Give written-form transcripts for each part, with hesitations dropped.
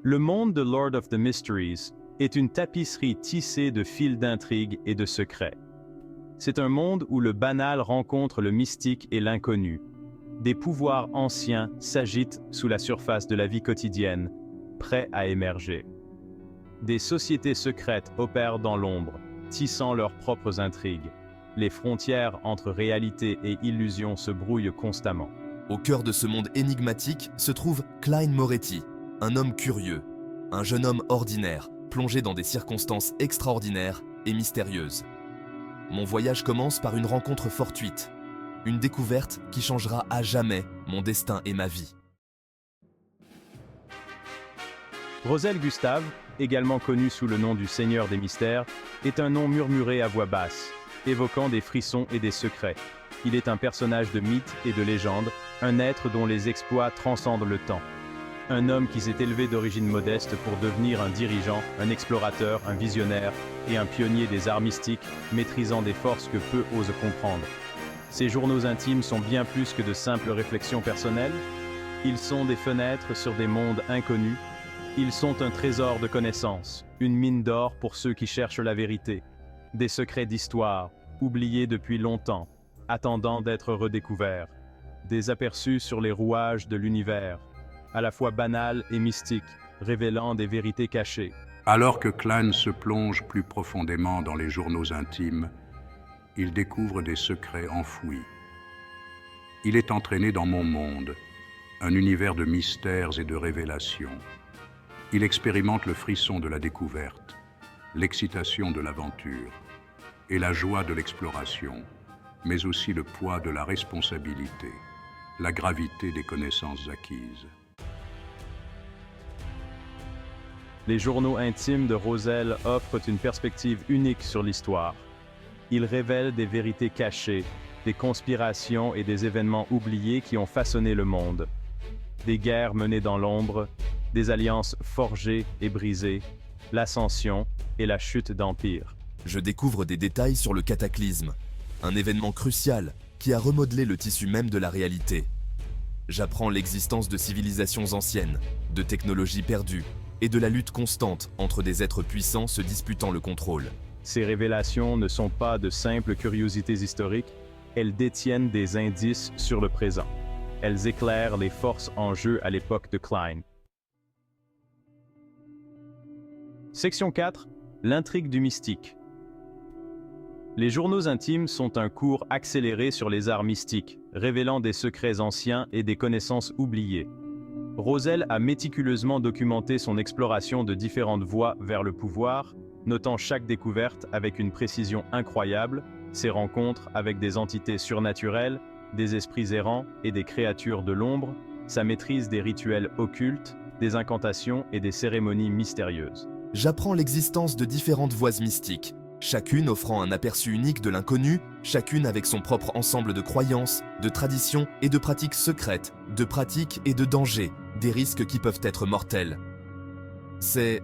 Le monde de Lord of the Mysteries est une tapisserie tissée de fils d'intrigue et de secrets. C'est un monde où le banal rencontre le mystique et l'inconnu. Des pouvoirs anciens s'agitent sous la surface de la vie quotidienne, prêts à émerger. Des sociétés secrètes opèrent dans l'ombre, tissant leurs propres intrigues. Les frontières entre réalité et illusion se brouillent constamment. Au cœur de ce monde énigmatique se trouve Clyne Moretti, un homme curieux, un jeune homme ordinaire, plongé dans des circonstances extraordinaires et mystérieuses. Mon voyage commence par une rencontre fortuite, une découverte qui changera à jamais mon destin et ma vie. Roselle Gustave, également connu sous le nom du Seigneur des Mystères, est un nom murmuré à voix basse, évoquant des frissons et des secrets. Il est un personnage de mythe et de légende, un être dont les exploits transcendent le temps. Un homme qui s'est élevé d'origine modeste pour devenir un dirigeant, un explorateur, un visionnaire et un pionnier des arts mystiques, maîtrisant des forces que peu osent comprendre. Ses journaux intimes sont bien plus que de simples réflexions personnelles. Ils sont des fenêtres sur des mondes inconnus. Ils sont un trésor de connaissances, une mine d'or pour ceux qui cherchent la vérité. Des secrets d'histoire, oubliés depuis longtemps, attendant d'être redécouverts. Des aperçus sur les rouages de l'univers, à la fois banals et mystiques, révélant des vérités cachées. Alors que Clyne se plonge plus profondément dans les journaux intimes, il découvre des secrets enfouis. Il est entraîné dans mon monde, un univers de mystères et de révélations. Il expérimente le frisson de la découverte, l'excitation de l'aventure et la joie de l'exploration, mais aussi le poids de la responsabilité, la gravité des connaissances acquises. Les journaux intimes de Roselle offrent une perspective unique sur l'histoire. Ils révèlent des vérités cachées, des conspirations et des événements oubliés qui ont façonné le monde. Des guerres menées dans l'ombre, des alliances forgées et brisées, l'ascension et la chute d'empires. Je découvre des détails sur le cataclysme, un événement crucial qui a remodelé le tissu même de la réalité. J'apprends l'existence de civilisations anciennes, de technologies perdues et de la lutte constante entre des êtres puissants se disputant le contrôle. Ces révélations ne sont pas de simples curiosités historiques, elles détiennent des indices sur le présent. Elles éclairent les forces en jeu à l'époque de Clyne. Section 4. L'intrigue du mystique. Les journaux intimes sont un cours accéléré sur les arts mystiques, révélant des secrets anciens et des connaissances oubliées. Roselle a méticuleusement documenté son exploration de différentes voies vers le pouvoir, notant chaque découverte avec une précision incroyable, ses rencontres avec des entités surnaturelles, des esprits errants et des créatures de l'ombre, sa maîtrise des rituels occultes, des incantations et des cérémonies mystérieuses. J'apprends l'existence de différentes voies mystiques, chacune offrant un aperçu unique de l'inconnu, chacune avec son propre ensemble de croyances, de traditions et de pratiques secrètes, de pratiques et de dangers, des risques qui peuvent être mortels. C'est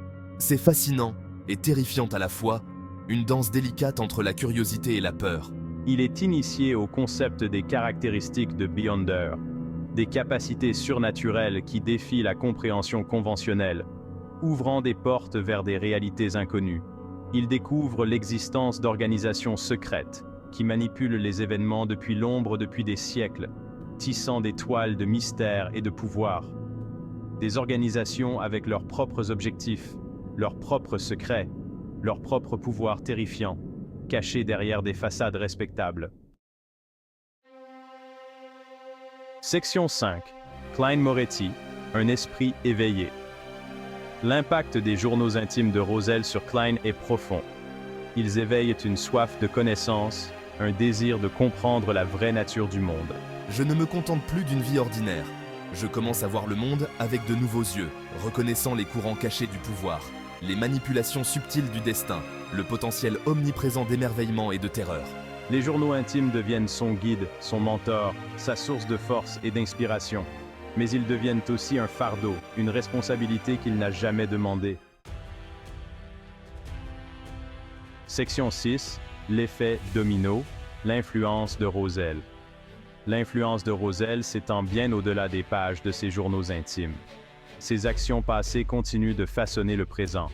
fascinant et terrifiant à la fois, une danse délicate entre la curiosité et la peur. Il est initié au concept des caractéristiques de Beyonder, des capacités surnaturelles qui défient la compréhension conventionnelle, ouvrant des portes vers des réalités inconnues. Il découvre l'existence d'organisations secrètes qui manipulent les événements depuis l'ombre depuis des siècles, tissant des toiles de mystère et de pouvoir. Des organisations avec leurs propres objectifs, leurs propres secrets, leurs propres pouvoirs terrifiants, cachés derrière des façades respectables. Section 5. Clyne Moretti, un esprit éveillé. L'impact des journaux intimes de Roselle sur Clyne est profond. Ils éveillent une soif de connaissance, un désir de comprendre la vraie nature du monde. Je ne me contente plus d'une vie ordinaire. Je commence à voir le monde avec de nouveaux yeux, reconnaissant les courants cachés du pouvoir, les manipulations subtiles du destin, le potentiel omniprésent d'émerveillement et de terreur. Les journaux intimes deviennent son guide, son mentor, sa source de force et d'inspiration. Mais ils deviennent aussi un fardeau, une responsabilité qu'il n'a jamais demandée. Section 6. L'effet domino, l'influence de Roselle. L'influence de Roselle s'étend bien au-delà des pages de ses journaux intimes. Ses actions passées continuent de façonner le présent.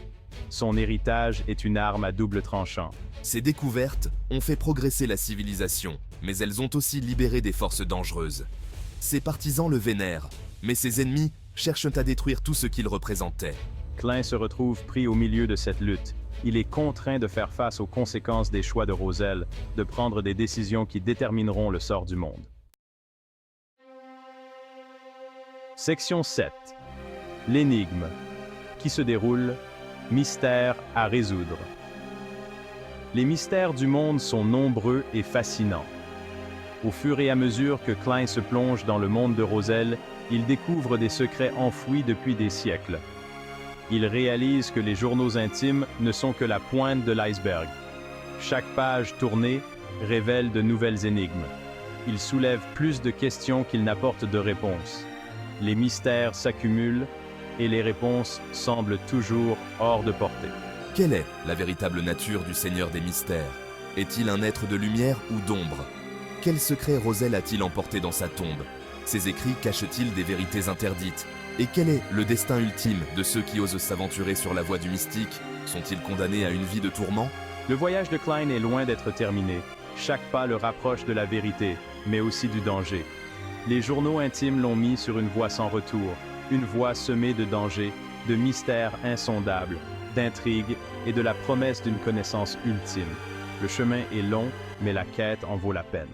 Son héritage est une arme à double tranchant. Ces découvertes ont fait progresser la civilisation, mais elles ont aussi libéré des forces dangereuses. Ses partisans le vénèrent, mais ses ennemis cherchent à détruire tout ce qu'il représentait. Klein se retrouve pris au milieu de cette lutte. Il est contraint de faire face aux conséquences des choix de Roselle, de prendre des décisions qui détermineront le sort du monde. Section 7. L'énigme, qui se déroule, mystère à résoudre. Les mystères du monde sont nombreux et fascinants. Au fur et à mesure que Klein se plonge dans le monde de Roselle, il découvre des secrets enfouis depuis des siècles. Il réalise que les journaux intimes ne sont que la pointe de l'iceberg. Chaque page tournée révèle de nouvelles énigmes. Il soulève plus de questions qu'il n'apporte de réponses. Les mystères s'accumulent et les réponses semblent toujours hors de portée. Quelle est la véritable nature du Seigneur des Mystères? Est-il un être de lumière ou d'ombre? Quel secret Roselle a-t-il emporté dans sa tombe? Ses écrits cachent-ils des vérités interdites? Et quel est le destin ultime de ceux qui osent s'aventurer sur la voie du mystique? Sont-ils condamnés à une vie de tourment? Le voyage de Klein est loin d'être terminé. Chaque pas le rapproche de la vérité, mais aussi du danger. Les journaux intimes l'ont mis sur une voie sans retour, une voie semée de dangers, de mystères insondables, d'intrigues et de la promesse d'une connaissance ultime. Le chemin est long, mais la quête en vaut la peine.